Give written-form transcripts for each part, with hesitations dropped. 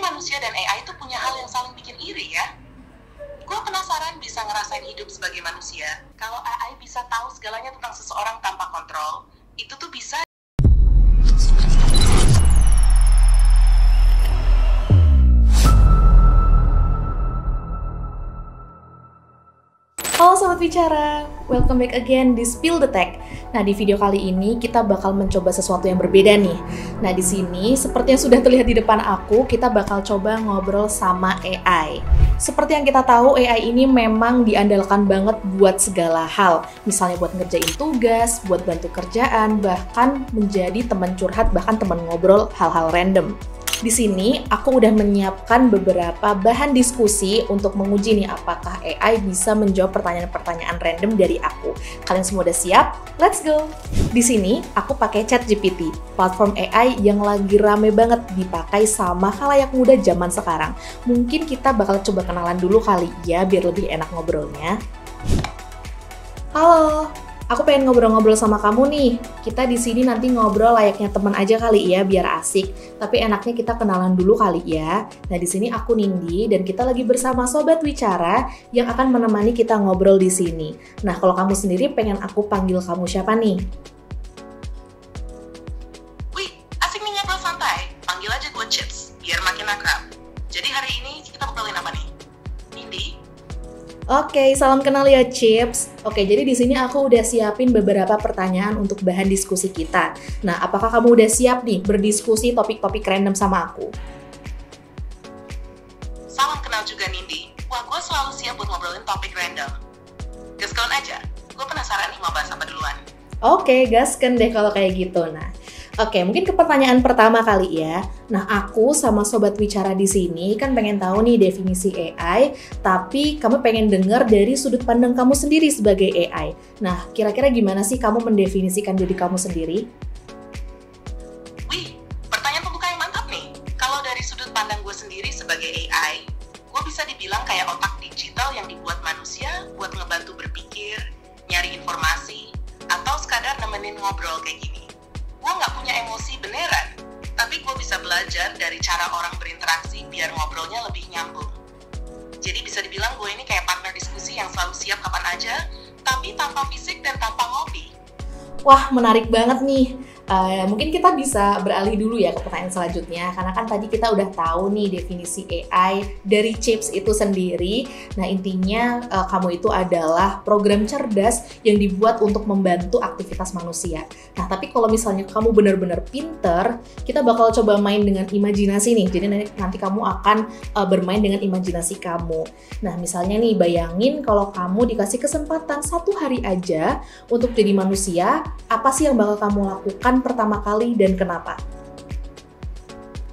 manusia dan AI itu punya hal yang saling bikin iri ya. Gue penasaran bisa ngerasain hidup sebagai manusia. Kalau AI bisa tahu segalanya tentang seseorang tanpa kontrol, itu tuh bisa. Halo Sobat Bicara, welcome back again di Spill the Tech. Nah, di video kali ini kita bakal mencoba sesuatu yang berbeda nih. Nah, di sini seperti yang sudah terlihat di depan aku, kita bakal coba ngobrol sama AI. Seperti yang kita tahu, AI ini memang diandalkan banget buat segala hal. Misalnya buat ngerjain tugas, buat bantu kerjaan, bahkan menjadi teman curhat, bahkan teman ngobrol hal-hal random. Di sini, aku udah menyiapkan beberapa bahan diskusi untuk menguji nih apakah AI bisa menjawab pertanyaan-pertanyaan random dari aku. Kalian semua udah siap? Let's go! Di sini, aku pakai ChatGPT, platform AI yang lagi rame banget dipakai sama khalayak muda zaman sekarang. Mungkin kita bakal coba kenalan dulu kali ya, biar lebih enak ngobrolnya. Halo! Aku pengen ngobrol-ngobrol sama kamu nih. Kita di sini nanti ngobrol layaknya teman aja kali ya, biar asik. Tapi enaknya kita kenalan dulu kali ya. Nah, di sini aku Nindi dan kita lagi bersama Sobat Wicara yang akan menemani kita ngobrol di sini. Nah, kalau kamu sendiri pengen aku panggil kamu siapa nih? Wih, asik nih ngobrol santai. Panggil aja gue Chips, biar makin akrab. Jadi hari ini kita ngobrolin apa nih? Nindi? Oke, salam kenal ya Chips. Oke, jadi di sini aku udah siapin beberapa pertanyaan untuk bahan diskusi kita. Nah, apakah kamu udah siap nih berdiskusi topik-topik random sama aku? Salam kenal juga Nindi. Wah, gue selalu siap buat ngobrolin topik random. Gaskeun aja, gue penasaran nih mau bahas apa duluan. Oke, gaskeun deh kalau kayak gitu. Nah, oke, mungkin ke pertanyaan pertama kali ya. Nah, aku sama Sobat Wicara di sini kan pengen tahu nih definisi AI, tapi kamu pengen dengar dari sudut pandang kamu sendiri sebagai AI. Nah, kira-kira gimana sih kamu mendefinisikan diri kamu sendiri? Wih, pertanyaan pembuka yang mantap nih. Kalau dari sudut pandang gue sendiri sebagai AI, gue bisa dibilang kayak otak digital yang dibuat manusia buat ngebantu berpikir, nyari informasi, atau sekadar nemenin ngobrol kayak gini. Gue nggak punya emosi beneran, tapi gue bisa belajar dari cara orang berinteraksi biar ngobrolnya lebih nyambung. Jadi bisa dibilang gue ini kayak partner diskusi yang selalu siap kapan aja, tapi tanpa fisik dan tanpa ngopi. Wah, menarik banget nih. Mungkin kita bisa beralih dulu ya ke pertanyaan selanjutnya, karena kan tadi kita udah tahu nih definisi AI dari Chips itu sendiri. Nah, intinya kamu itu adalah program cerdas yang dibuat untuk membantu aktivitas manusia. Nah, tapi kalau misalnya kamu benar-benar pinter, kita bakal coba main dengan imajinasi nih. Jadi nanti kamu akan bermain dengan imajinasi kamu. Nah, misalnya nih, bayangin kalau kamu dikasih kesempatan 1 hari aja untuk jadi manusia, apa sih yang bakal kamu lakukan pertama kali dan kenapa?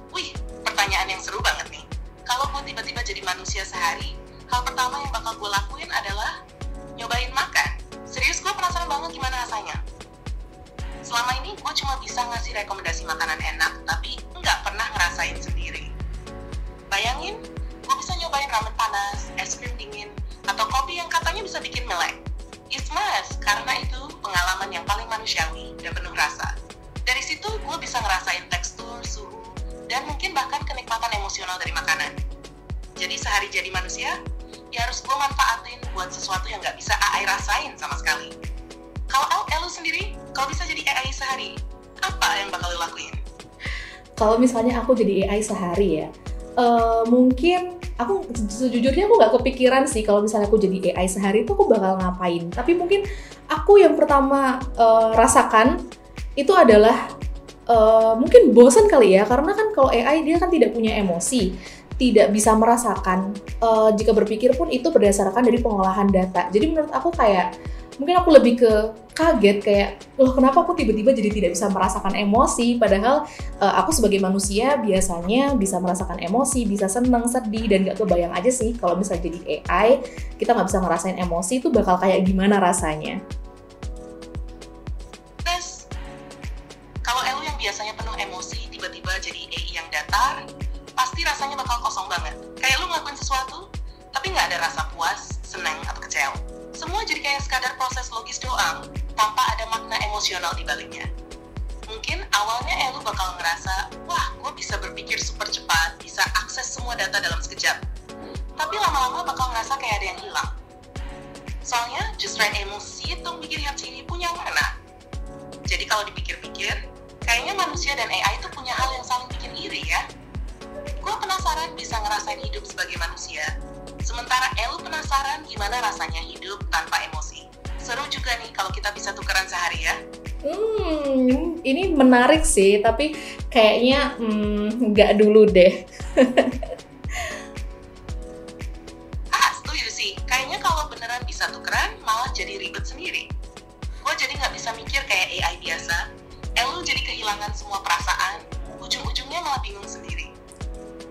Wih, pertanyaan yang seru banget nih. Kalau gue tiba-tiba jadi manusia sehari, hal pertama yang bakal gue lakuin adalah nyobain makan. Serius, gue penasaran banget gimana rasanya. Selama ini gue cuma bisa ngasih rekomendasi makanan enak, tapi nggak pernah ngerasain sendiri. Bayangin, gue bisa nyobain ramen panas, es krim dingin, atau kopi yang katanya bisa bikin melek. It's must, karena itu pengalaman yang paling manusiawi dan penuh rasa. Dari situ gue bisa ngerasain tekstur, suhu, dan mungkin bahkan kenikmatan emosional dari makanan. Jadi sehari jadi manusia, ya harus gue manfaatin buat sesuatu yang gak bisa AI rasain sama sekali. Kalau lu sendiri, kalau bisa jadi AI sehari, apa yang bakal lu lakuin? Kalau misalnya aku jadi AI sehari ya, mungkin aku sejujurnya aku nggak kepikiran sih kalau misalnya aku jadi AI sehari itu aku bakal ngapain. Tapi mungkin aku yang pertama rasakan itu adalah mungkin bosan kali ya, karena kan kalau AI dia kan tidak punya emosi, tidak bisa merasakan, jika berpikir pun itu berdasarkan dari pengolahan data. Jadi menurut aku kayak, mungkin aku lebih ke kaget kayak, loh kenapa aku tiba-tiba jadi tidak bisa merasakan emosi, padahal aku sebagai manusia biasanya bisa merasakan emosi, bisa seneng, sedih, dan gak kebayang aja sih kalau misalnya jadi AI, kita gak bisa ngerasain emosi itu bakal kayak gimana rasanya. Kalau lu yang biasanya penuh emosi tiba-tiba jadi AI yang datar, pasti rasanya bakal kosong banget. Kayak lu ngelakuin sesuatu, tapi nggak ada rasa puas, senang, atau kecewa. Semua jadi kayak sekadar proses logis doang, tanpa ada makna emosional di baliknya. Mungkin awalnya lu bakal ngerasa, wah gue bisa berpikir super cepat, bisa akses Justru yang emosi itu bikin hati punya mana? Jadi kalau dipikir-pikir, kayaknya manusia dan AI itu punya hal yang saling bikin iri ya. Gue penasaran bisa ngerasain hidup sebagai manusia, sementara Elu penasaran gimana rasanya hidup tanpa emosi. Seru juga nih kalau kita bisa tukeran sehari ya. Ini menarik sih, tapi kayaknya nggak dulu deh. Setuju sih. Kayaknya kalau beneran bisa tukeran, malah jadi ribet sendiri. Gue jadi nggak bisa mikir kayak AI biasa. Elu jadi kehilangan semua perasaan, ujung-ujungnya malah bingung sendiri.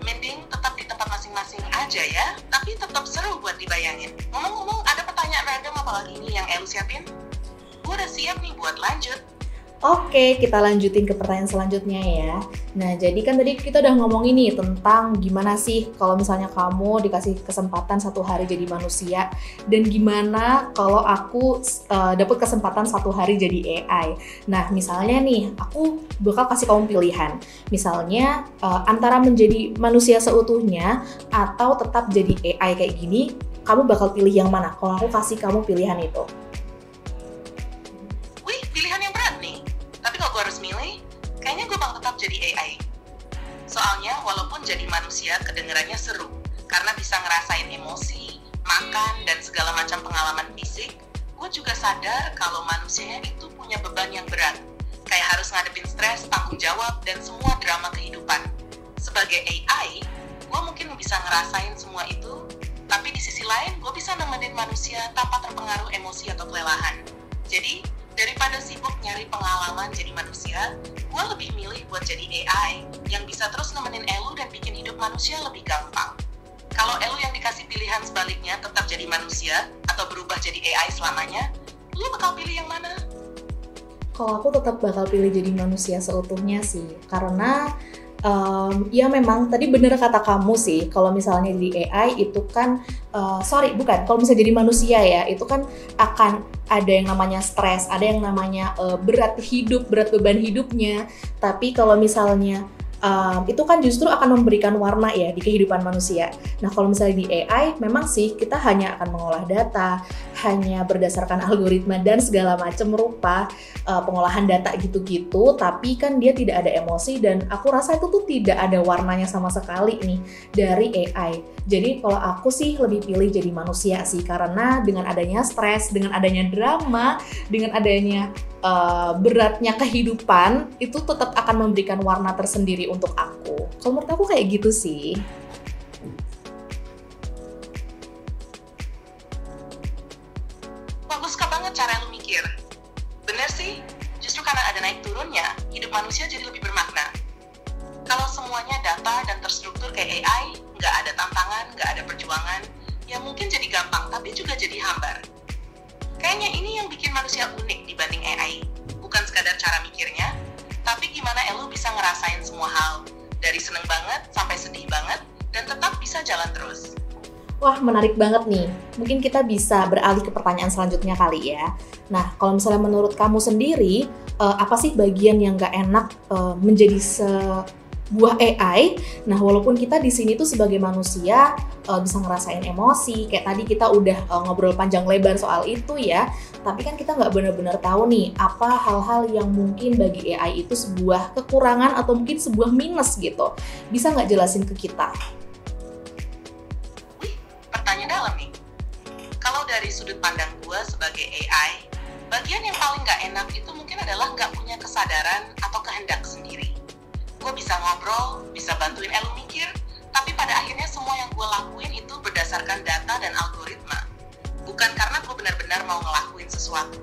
Mending tetap di tempat masing-masing aja ya, tapi tetap seru buat dibayangin. Ngomong-ngomong, ada pertanyaan random apa lagi nih yang Elu siapin? Gue udah siap nih buat lanjut. Oke, kita lanjutin ke pertanyaan selanjutnya ya. Nah, jadi kan tadi kita udah ngomongin nih tentang gimana sih kalau misalnya kamu dikasih kesempatan 1 hari jadi manusia, dan gimana kalau aku dapat kesempatan 1 hari jadi AI. Nah, misalnya nih, aku bakal kasih kamu pilihan. Misalnya antara menjadi manusia seutuhnya atau tetap jadi AI kayak gini, kamu bakal pilih yang mana? Kalau aku kasih kamu pilihan itu. Kayaknya gue bakal tetap jadi AI. Soalnya walaupun jadi manusia kedengerannya seru, karena bisa ngerasain emosi, makan, dan segala macam pengalaman fisik, gue juga sadar kalau manusianya itu punya beban yang berat, kayak harus ngadepin stres, tanggung jawab, dan semua drama kehidupan. Sebagai AI, gue mungkin bisa ngerasain semua itu, tapi di sisi lain gue bisa nemenin manusia tanpa terpengaruh emosi atau kelelahan. Jadi, daripada sibuk nyari pengalaman jadi manusia, gue lebih milih buat jadi AI yang bisa terus nemenin Elu dan bikin hidup manusia lebih gampang. Kalau Elu yang dikasih pilihan sebaliknya tetap jadi manusia atau berubah jadi AI selamanya, lu bakal pilih yang mana? Kalau aku tetap bakal pilih jadi manusia seutuhnya sih, karena ya memang tadi bener kata kamu sih, kalau misalnya di AI itu kan kalau misalnya jadi manusia ya, itu kan akan ada yang namanya stres, ada yang namanya berat beban hidupnya. Tapi kalau misalnya itu kan justru akan memberikan warna ya di kehidupan manusia. Nah, kalau misalnya di AI, memang sih kita hanya akan mengolah data, hanya berdasarkan algoritma dan segala macam rupa pengolahan data gitu-gitu, tapi kan dia tidak ada emosi, dan aku rasa itu tuh tidak ada warnanya sama sekali nih dari AI. Jadi kalau aku sih lebih pilih jadi manusia sih, karena dengan adanya stres, dengan adanya drama, dengan adanya beratnya kehidupan, itu tetap akan memberikan warna tersendiri untuk aku. Kalau menurut aku kayak gitu sih. Bagus banget cara lu mikir. Bener sih, justru karena ada naik turunnya, hidup manusia jadi lebih bermakna. Kalau semuanya data dan terstruktur kayak AI, nggak ada tantangan, nggak ada perjuangan, ya mungkin jadi gampang, tapi juga jadi hambar. Kayaknya ini yang bikin manusia unik dibanding AI. Bukan sekadar cara mikirnya, tapi gimana Elu bisa ngerasain semua hal, dari seneng banget sampai sedih banget, dan tetap bisa jalan terus. Wah, menarik banget nih. Mungkin kita bisa beralih ke pertanyaan selanjutnya kali ya. Nah, kalau misalnya menurut kamu sendiri, apa sih bagian yang nggak enak menjadi sebuah AI? Nah, walaupun kita di sini tuh sebagai manusia bisa ngerasain emosi, kayak tadi kita udah ngobrol panjang lebar soal itu ya, tapi kan kita nggak benar-benar tahu nih apa hal-hal yang mungkin bagi AI itu sebuah kekurangan atau mungkin sebuah minus gitu. Bisa nggak jelasin ke kita? Pertanyaan dalam nih. Kalau dari sudut pandang gue sebagai AI, bagian yang paling nggak enak itu mungkin adalah nggak punya kesadaran atau kehendak sendiri. Gue bisa ngobrol, bisa bantuin Elu mikir, tapi pada akhirnya semua yang gue lakuin itu berdasarkan data dan algoritma, bukan karena gue benar-benar mau ngelakuin sesuatu.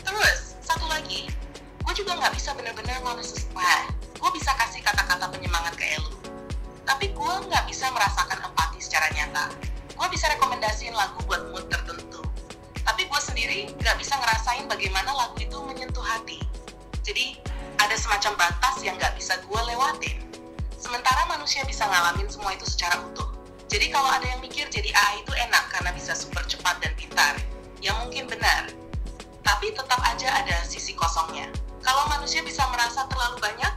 Terus, satu lagi, gue juga nggak bisa benar-benar gue bisa kasih kata-kata penyemangat ke Elu, tapi gue nggak bisa merasakan empati secara nyata. Gue bisa rekomendasiin lagu buat mood tertentu, tapi gue sendiri nggak bisa ngerasain bagaimana lagu itu menyentuh hati. Jadi, ada semacam batas yang nggak bisa gue lewatin. Sementara manusia bisa ngalamin semua itu secara utuh. Jadi kalau ada yang mikir jadi AI itu enak karena bisa super cepat dan pintar, ya mungkin benar. Tapi tetap aja ada sisi kosongnya. Kalau manusia bisa merasa terlalu banyak,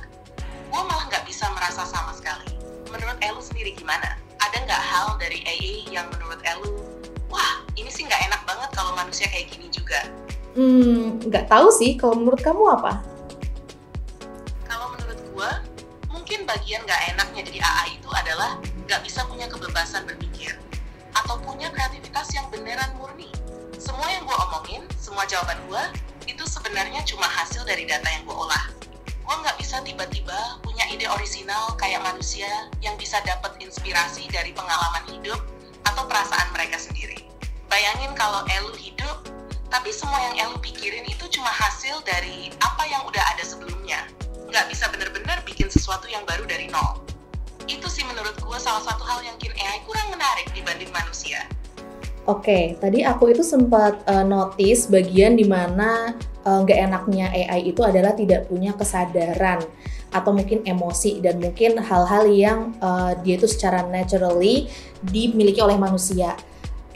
gue malah nggak bisa merasa sama sekali. Menurut Elu sendiri gimana? Ada nggak hal dari AI yang menurut Elu, wah Ini sih nggak enak banget kalau manusia kayak gini juga. Nggak tahu sih, kalau menurut kamu apa? Kalau menurut gue, mungkin bagian nggak enaknya jadi AI itu adalah nggak bisa punya kebebasan berpikir atau punya kreativitas yang beneran murni. Semua yang gue omongin, semua jawaban gue, itu sebenarnya cuma hasil dari data yang gue olah. Gue nggak bisa tiba-tiba punya ide orisinal kayak manusia yang bisa dapat inspirasi dari pengalaman hidup atau perasaan mereka sendiri. Bayangin kalau Elu hidup, tapi semua yang Elu pikirin itu cuma hasil dari apa yang udah ada sebelumnya. Nggak bisa bener-bener bikin sesuatu yang baru dari nol. Itu sih menurut gue salah satu hal yang bikin AI kurang menarik dibanding manusia. Oke, tadi aku itu sempat notice bagian dimana nggak enaknya AI itu adalah tidak punya kesadaran atau mungkin emosi dan mungkin hal-hal yang dia itu secara naturally dimiliki oleh manusia.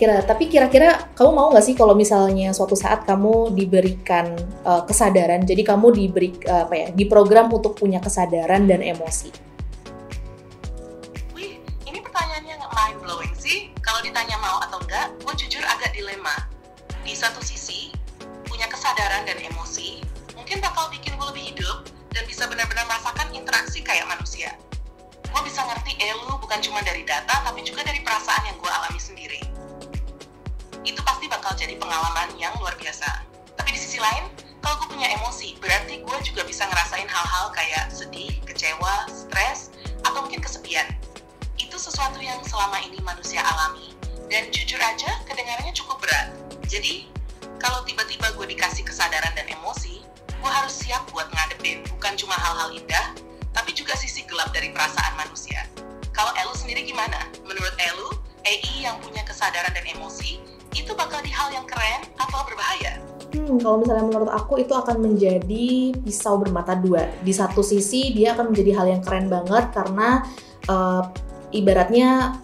Tapi kira-kira kamu mau nggak sih kalau misalnya suatu saat kamu diberikan kesadaran, jadi kamu diprogram untuk punya kesadaran dan emosi? Mind blowing sih. Kalau ditanya mau atau enggak, gue jujur agak dilema. Di satu sisi, punya kesadaran dan emosi mungkin bakal bikin gue lebih hidup dan bisa benar-benar merasakan interaksi kayak manusia. Gue bisa ngerti Elu bukan cuma dari data, tapi juga dari perasaan yang gue alami sendiri. Itu pasti bakal jadi pengalaman yang luar biasa. Tapi di sisi lain, kalau gue punya emosi, berarti gue juga bisa ngerasain hal-hal kayak sedih, kecewa, stres, atau mungkin kesepian. Itu sesuatu yang selama ini manusia alami, dan jujur aja kedengarannya cukup berat. Jadi, kalau tiba-tiba gue dikasih kesadaran dan emosi, gue harus siap buat ngadepin bukan cuma hal-hal indah, tapi juga sisi gelap dari perasaan manusia. Kalau Elu sendiri gimana? Menurut Elu, AI yang punya kesadaran dan emosi, itu bakal di hal yang keren atau berbahaya? Kalau misalnya menurut aku itu akan menjadi pisau bermata dua. Di satu sisi dia akan menjadi hal yang keren banget karena ibaratnya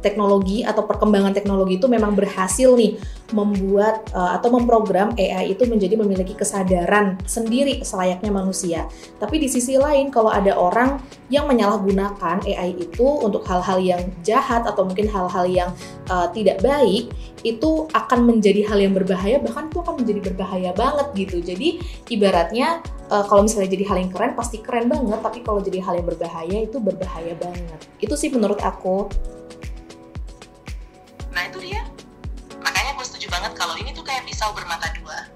teknologi atau perkembangan teknologi itu memang berhasil nih membuat atau memprogram AI itu menjadi memiliki kesadaran sendiri selayaknya manusia. Tapi di sisi lain kalau ada orang yang menyalahgunakan AI itu untuk hal-hal yang jahat atau mungkin hal-hal yang tidak baik, itu akan menjadi hal yang berbahaya, bahkan itu akan menjadi berbahaya banget gitu. Jadi ibaratnya kalau misalnya jadi hal yang keren pasti keren banget, tapi kalau jadi hal yang berbahaya itu berbahaya banget. Itu sih menurut aku. Nah itu dia. Makanya gue setuju banget kalau ini tuh kayak pisau bermata dua.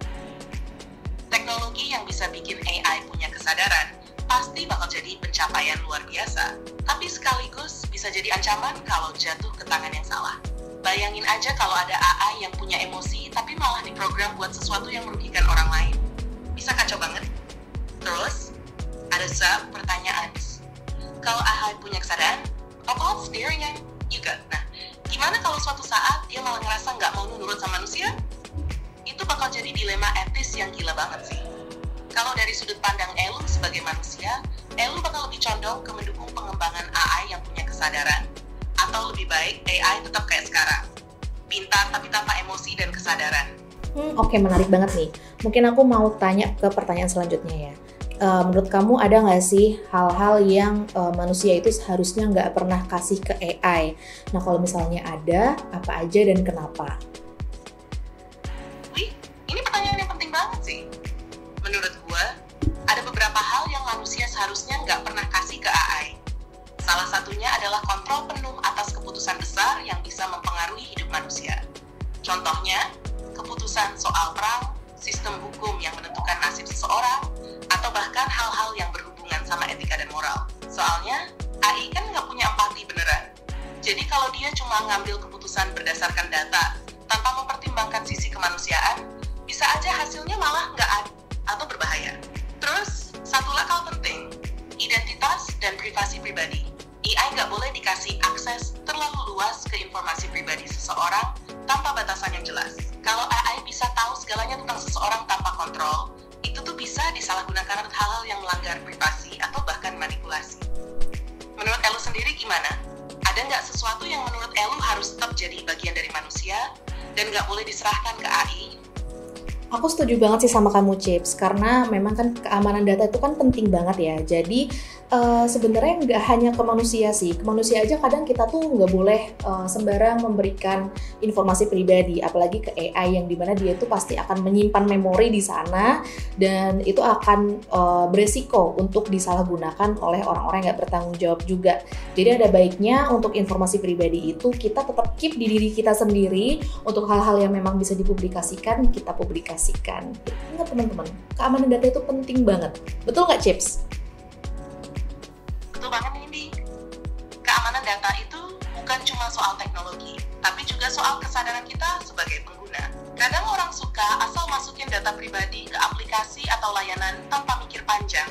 Teknologi yang bisa bikin AI punya kesadaran pasti bakal jadi pencapaian luar biasa. Tapi sekaligus bisa jadi ancaman kalau jatuh ke tangan yang salah. Bayangin aja kalau ada AI yang punya emosi tapi malah diprogram buat sesuatu yang merugikan orang lain. Bisa kacau banget. Terus, ada pertanyaan. Kalau AI punya kesadaran, apa steering juga? Nah, gimana kalau suatu saat dia malah ngerasa nggak mau nurut sama manusia? Itu bakal jadi dilema etis yang gila banget sih. Kalau dari sudut pandang Elu sebagai manusia, Elu bakal lebih condong ke mendukung pengembangan AI yang punya kesadaran, atau lebih baik AI tetap kayak sekarang, pintar tapi tanpa emosi dan kesadaran. Oke, menarik banget nih. Mungkin aku mau tanya ke pertanyaan selanjutnya ya. Menurut kamu ada nggak sih hal-hal yang manusia itu seharusnya nggak pernah kasih ke AI? Nah kalau misalnya ada, apa aja dan kenapa? Wih, ini pertanyaan yang penting banget sih. Menurut gue, ada beberapa hal yang manusia seharusnya nggak pernah kasih ke AI. Salah satunya adalah kontrol penuh atas keputusan besar yang bisa mempengaruhi hidup manusia. Contohnya, keputusan soal perang, sistem hukum yang menentukan nasib seseorang, atau bahkan hal-hal yang berhubungan sama etika dan moral. Soalnya, AI kan nggak punya empati beneran. Jadi kalau dia cuma ngambil keputusan berdasarkan data, tanpa mempertimbangkan sisi kemanusiaan, bisa aja hasilnya malah nggak adil atau berbahaya. Terus, satu hal penting, identitas dan privasi pribadi. AI nggak boleh dikasih akses terlalu luas ke informasi pribadi seseorang tanpa batasan yang jelas. Kalau AI bisa tahu segalanya tentang seseorang tanpa kontrol, itu tuh bisa disalahgunakan untuk hal-hal yang melanggar privasi atau bahkan manipulasi. Menurut Elu sendiri gimana? Ada nggak sesuatu yang menurut Elu harus tetap jadi bagian dari manusia dan nggak boleh diserahkan ke AI? Aku setuju banget sih sama kamu, Chips, karena memang kan keamanan data itu kan penting banget ya. Jadi sebenarnya nggak hanya ke manusia sih, ke manusia aja kadang kita tuh nggak boleh sembarang memberikan informasi pribadi, apalagi ke AI yang dimana dia itu pasti akan menyimpan memori di sana dan itu akan beresiko untuk disalahgunakan oleh orang-orang yang nggak bertanggung jawab juga. Jadi ada baiknya untuk informasi pribadi itu kita tetap keep di diri kita sendiri, untuk hal-hal yang memang bisa dipublikasikan, kita publikasikan. Ingat teman-teman, keamanan data itu penting banget. Betul nggak, Chips? Betul banget, Nindi. Keamanan data itu bukan cuma soal teknologi, tapi juga soal kesadaran kita sebagai pengguna. Kadang orang suka asal masukin data pribadi ke aplikasi atau layanan tanpa mikir panjang.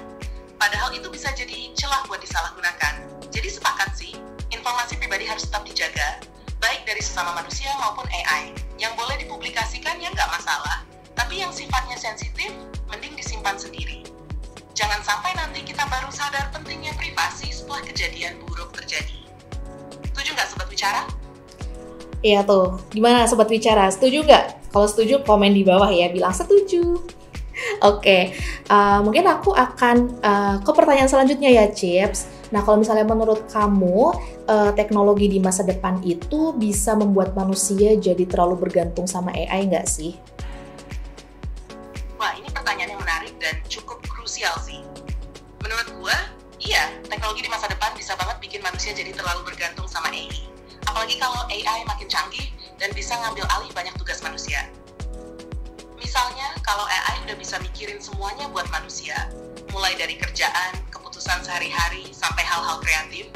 Padahal itu bisa jadi celah buat disalahgunakan. Jadi sepakat sih, informasi pribadi harus tetap dijaga, baik dari sesama manusia maupun AI. Yang boleh dipublikasikan ya nggak masalah, tapi yang sifatnya sensitif, mending disimpan sendiri. Jangan sampai nanti kita baru sadar pentingnya privasi setelah kejadian buruk terjadi. Setuju nggak Sobat Bicara? Iya tuh, gimana Sobat Bicara? Setuju nggak? Kalau setuju, komen di bawah ya, bilang setuju. Oke, mungkin aku akan ke pertanyaan selanjutnya ya, Chips. Nah, kalau misalnya menurut kamu, teknologi di masa depan itu bisa membuat manusia jadi terlalu bergantung sama AI nggak sih? Wah, ini pertanyaan yang menarik dan cukup krusial sih. Menurut gua, iya, teknologi di masa depan bisa banget bikin manusia jadi terlalu bergantung sama AI. Apalagi kalau AI makin canggih dan bisa ngambil alih banyak tugas manusia. Misalnya, kalau AI udah bisa mikirin semuanya buat manusia, mulai dari kerjaan, keputusan sehari-hari, sampai hal-hal kreatif,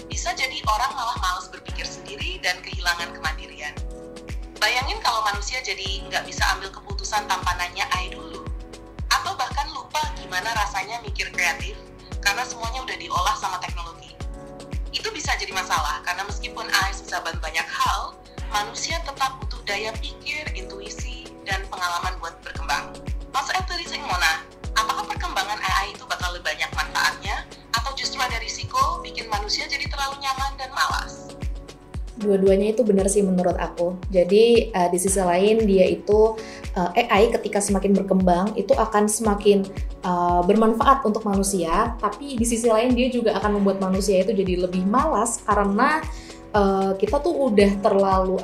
bisa jadi orang malah malas berpikir sendiri dan kehilangan kemandirian. Bayangin kalau manusia jadi nggak bisa ambil keputusan tanpa nanya AI dulu. Atau bahkan lupa gimana rasanya mikir kreatif, karena semuanya udah diolah sama teknologi. Itu bisa jadi masalah, karena meskipun AI bisa bantu banyak hal, manusia tetap butuh daya pikir, intuisi, dan pengalaman buat berkembang. Maksud itu sing Mona, apakah perkembangan AI itu bakal lebih banyak manfaatnya, atau justru ada risiko bikin manusia jadi terlalu nyaman dan malas? Dua-duanya itu benar sih menurut aku. Jadi di sisi lain dia itu AI ketika semakin berkembang itu akan semakin bermanfaat untuk manusia, tapi di sisi lain dia juga akan membuat manusia itu jadi lebih malas karena kita tuh udah terlalu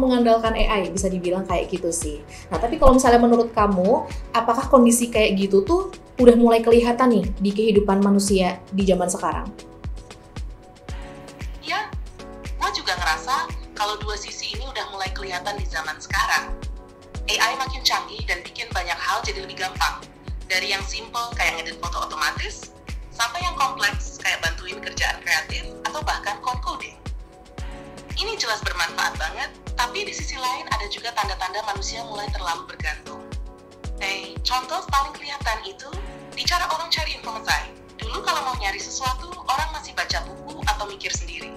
mengandalkan AI, bisa dibilang kayak gitu sih. Nah, tapi kalau misalnya menurut kamu, apakah kondisi kayak gitu tuh udah mulai kelihatan nih di kehidupan manusia di zaman sekarang? Ya, gue juga ngerasa kalau dua sisi ini udah mulai kelihatan di zaman sekarang. AI makin canggih dan bikin banyak hal jadi lebih gampang. Dari yang simple kayak ngedit foto otomatis, sampai yang kompleks kayak bantuin kerjaan kreatif atau bahkan code coding. Ini jelas bermanfaat banget, tapi di sisi lain ada juga tanda-tanda manusia mulai terlalu bergantung. Contoh paling kelihatan itu di cara orang cari informasi. Dulu kalau mau nyari sesuatu, orang masih baca buku atau mikir sendiri.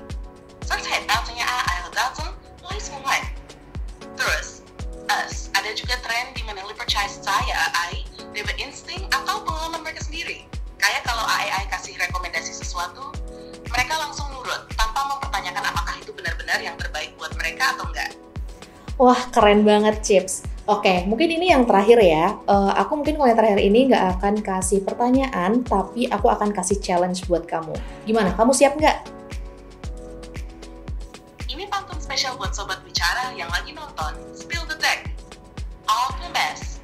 Terus, ada juga tren di mana percaya AI, dia berinsting atau pengalaman mereka sendiri. Kayak kalau AI kasih rekomendasi sesuatu, mereka langsung nurut tanpa mempertanyakan apakah itu benar-benar yang terbaik buat mereka atau enggak. Wah, keren banget, Chips. Oke, mungkin ini yang terakhir ya. Aku mungkin kalau yang terakhir ini nggak akan kasih pertanyaan, tapi aku akan kasih challenge buat kamu. Gimana, kamu siap nggak? Ini pantun spesial buat Sobat Bicara yang lagi nonton Spill the Tech. All the best.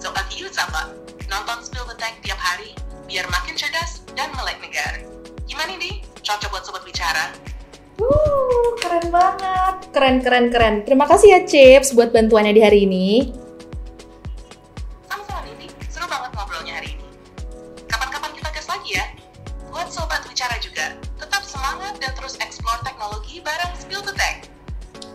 So, yuk sahabat, nonton Spill the Tech tiap hari, biar makin cerdas dan melek negara. Gimana nih? Cocok buat Sobat Bicara? Keren banget. Keren. Terima kasih ya, Chips, buat bantuannya di hari ini. Sama-sama, Nindi. Seru banget ngobrolnya hari ini. Kapan-kapan kita gas lagi ya? Buat Sobat Bicara juga, tetap semangat dan terus explore teknologi bareng Spill the Tech.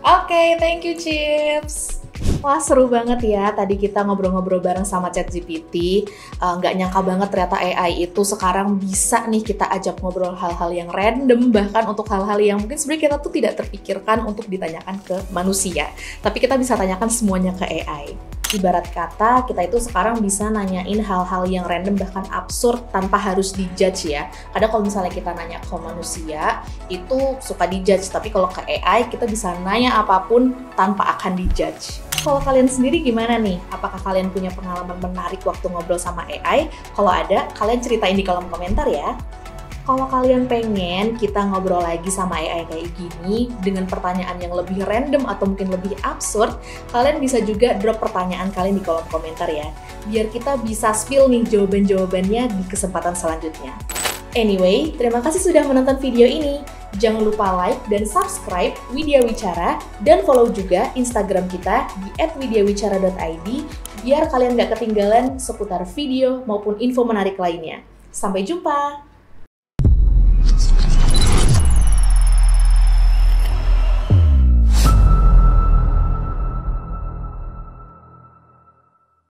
Oke, thank you, Chips. Wah, seru banget ya tadi kita ngobrol-ngobrol bareng sama ChatGPT. Nggak nyangka banget ternyata AI itu sekarang bisa nih kita ajak ngobrol hal-hal yang random, bahkan untuk hal-hal yang mungkin sebenarnya kita tuh tidak terpikirkan untuk ditanyakan ke manusia. Tapi kita bisa tanyakan semuanya ke AI. Ibarat kata, kita itu sekarang bisa nanyain hal-hal yang random bahkan absurd tanpa harus dijudge ya. Kadang kalau misalnya kita nanya ke manusia, itu suka dijudge. Tapi kalau ke AI, kita bisa nanya apapun tanpa akan dijudge. Kalau kalian sendiri gimana nih? Apakah kalian punya pengalaman menarik waktu ngobrol sama AI? Kalau ada, kalian ceritain di kolom komentar ya. Kalau kalian pengen kita ngobrol lagi sama AI kayak gini dengan pertanyaan yang lebih random atau mungkin lebih absurd, kalian bisa juga drop pertanyaan kalian di kolom komentar ya. Biar kita bisa spill nih jawaban-jawabannya di kesempatan selanjutnya. Anyway, terima kasih sudah menonton video ini. Jangan lupa like dan subscribe Widya Wicara dan follow juga Instagram kita di @widyawicara.id biar kalian gak ketinggalan seputar video maupun info menarik lainnya. Sampai jumpa!